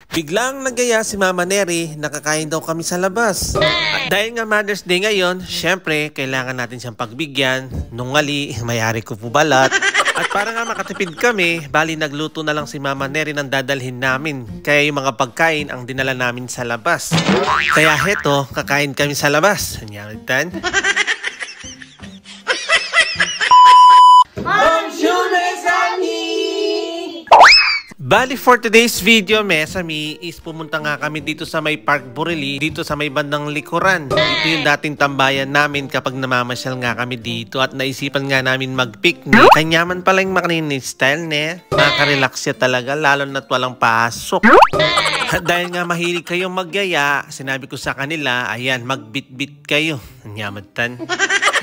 Biglang nagaya si Mama Neri, nakakain daw kami sa labas. At dahil nga Mother's Day ngayon, syempre, kailangan natin siyang pagbigyan. Nungali, mayari ko po balat. At para nga makatipid kami, bali nagluto na lang si Mama Neri ng dadalhin namin. Kaya yung mga pagkain ang dinala namin sa labas. Kaya heto, kakain kami sa labas. Anyaritan? Bali for today's video, Mesami, is pumunta nga kami dito sa may Park Borelli, dito sa may bandang likuran. Ito yung dating tambayan namin kapag namamasyal nga kami dito at naisipan nga namin mag-picnic. Kanyaman pala yung makaninis style, ne? Nakaka-relax siya talaga, lalo na't walang pasok. At dahil nga mahilig kayong magyaya, sinabi ko sa kanila, ayan, magbit-bit kayo. Nyamatan.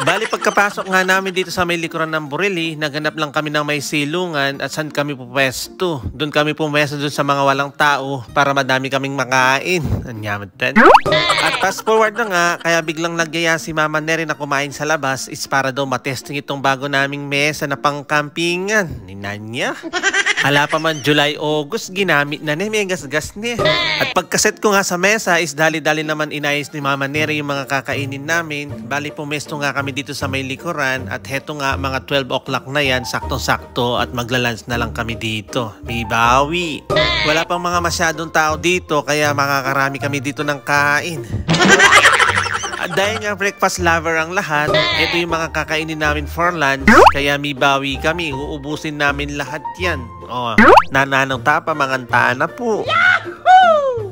Bali pagkapasok nga namin dito sa may likuran ng Borelli, naganap lang kami ng may silungan at saan kami pupwesto. Doon kami pumwesto doon sa mga walang tao para madami kaming makain. Nyamatan. At fast forward na nga, kaya biglang nagyaya si Mama Neri na kumain sa labas is para daw matesting itong bago naming mesa na pangkampingan. Ninanya. Hala pa man July, August, ginamit na ni, may gas-gas ni. At pagkaset ko nga sa mesa is dali-dali naman inayos ni Mama Neri yung mga kakainin namin. Bali pumesto nga kami dito sa may likuran at heto nga mga 12 o'clock na yan, sakto-sakto at maglalunch na lang kami dito. May bawi. Wala pang mga masyadong tao dito kaya makakarami kami dito ng kain. At dahil nga breakfast lover ang lahat, ito yung mga kakainin namin for lunch, kaya may bawi kami, uubusin namin lahat yan. O, nananaw tapa, manganta na po.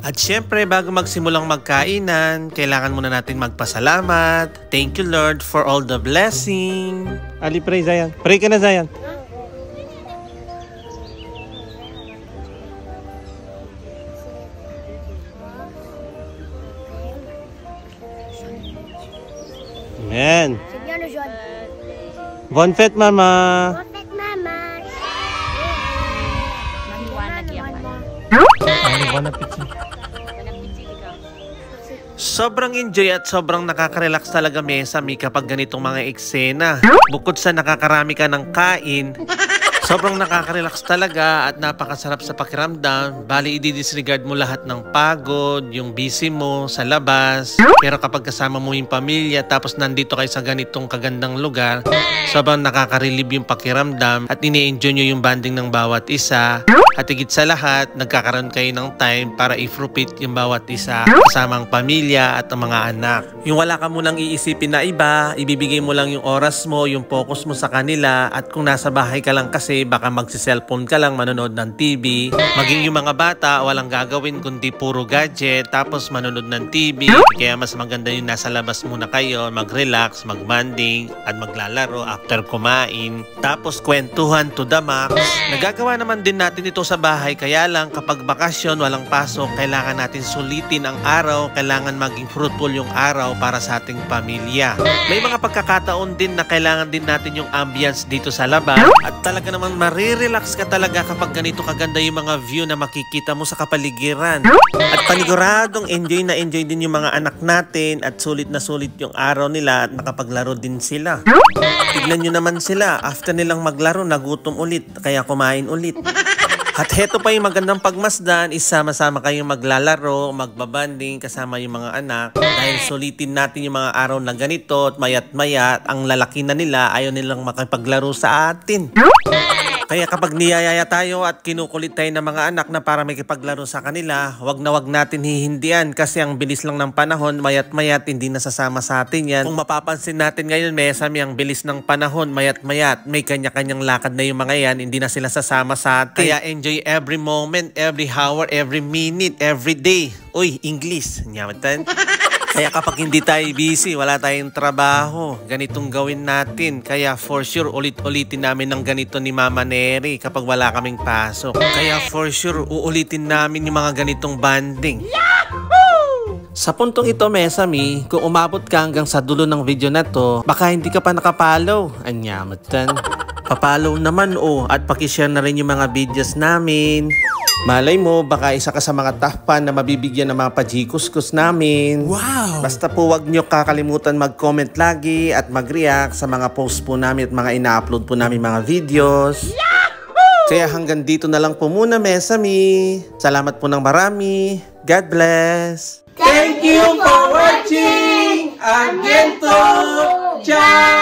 At syempre, bago magsimulang magkainan, kailangan muna natin magpasalamat. Thank you Lord for all the blessing. Ali, pray Zayan. Pray ka na Zayan. Amen. Bon fête, Mama. Bon fête, Mama. Sobrang enjoy at sobrang nakaka-relax talaga Mesami kapag ganitong mga eksena. Bukod sa nakakarami ka ng kain, sobrang nakaka-relax talaga at napakasarap sa pakiramdam. Bali, i-disregard mo lahat ng pagod, yung busy mo sa labas. Pero kapag kasama mo yung pamilya tapos nandito kayo sa ganitong kagandang lugar, sobrang nakaka-relieve yung pakiramdam at ini-enjoy nyo yung bonding ng bawat isa. At higit sa lahat, nagkakaroon kayo ng time para i-fruit yung bawat isa kasama ang pamilya at ang mga anak. Yung wala ka munang iisipin na iba, ibibigay mo lang yung oras mo, yung focus mo sa kanila. At kung nasa bahay ka lang kasi, baka magsi-cellphone ka lang, manonood ng TV. Maging yung mga bata, walang gagawin kundi puro gadget, tapos manonood ng TV. Kaya mas maganda yung nasa labas muna kayo, mag-relax, mag-bonding, at maglalaro after kumain. Tapos kwentuhan to the max. Nagagawa naman din natin ito sa bahay, kaya lang kapag bakasyon, walang pasok, kailangan natin sulitin ang araw, kailangan maging fruitful yung araw para sa ating pamilya. May mga pagkakataon din na kailangan din natin yung ambience dito sa labas at talaga naman marirelax ka talaga kapag ganito kaganda yung mga view na makikita mo sa kapaligiran. At paniguradong enjoy na enjoy din yung mga anak natin at sulit na sulit yung araw nila at nakapaglaro din sila. Tignan nyo naman sila, after nilang maglaro, nagutom ulit, kaya kumain ulit. At heto pa yung magandang pagmasdan, isama-sama kayong maglalaro, magbabanding kasama yung mga anak. Dahil sulitin natin yung mga araw na ganito at mayat-mayat, ang lalaki na nila, ayaw nilang makipaglaro sa atin. Kaya kapag niyayaya tayo at kinukulit tayo ng mga anak na para makipaglaro sa kanila, wag na wag natin hihindian kasi ang bilis lang ng panahon, mayat-mayat, hindi nasasama sa atin yan. Kung mapapansin natin ngayon, Mesami, ang bilis ng panahon, mayat-mayat, may kanya-kanyang lakad na yung mga yan, hindi na sila sasama sa atin. Kaya enjoy every moment, every hour, every minute, every day. Uy, English. Nyamatan. Kaya kapag hindi tayo busy, wala tayong trabaho, ganitong gawin natin. Kaya for sure, ulit-ulitin namin ng ganito ni Mama Neri kapag wala kaming pasok. Kaya for sure, uulitin namin yung mga ganitong banding. Yahoo! Sa puntong ito, Mesami, kung umabot ka hanggang sa dulo ng video na to, baka hindi ka pa nakapollow. Anyamatan. Papollow naman at pakishare na rin yung mga videos namin. Malay mo, baka isa ka sa mga top fan na mabibigyan ng mga pajikuskus namin. Wow! Basta po wag nyo kakalimutan mag-comment lagi at mag-react sa mga posts po namin at mga ina-upload po namin mga videos. Yahoo! Kaya hanggang dito na lang po muna, Mesami. Salamat po ng marami. God bless. Thank you for watching. Again to. Ciao.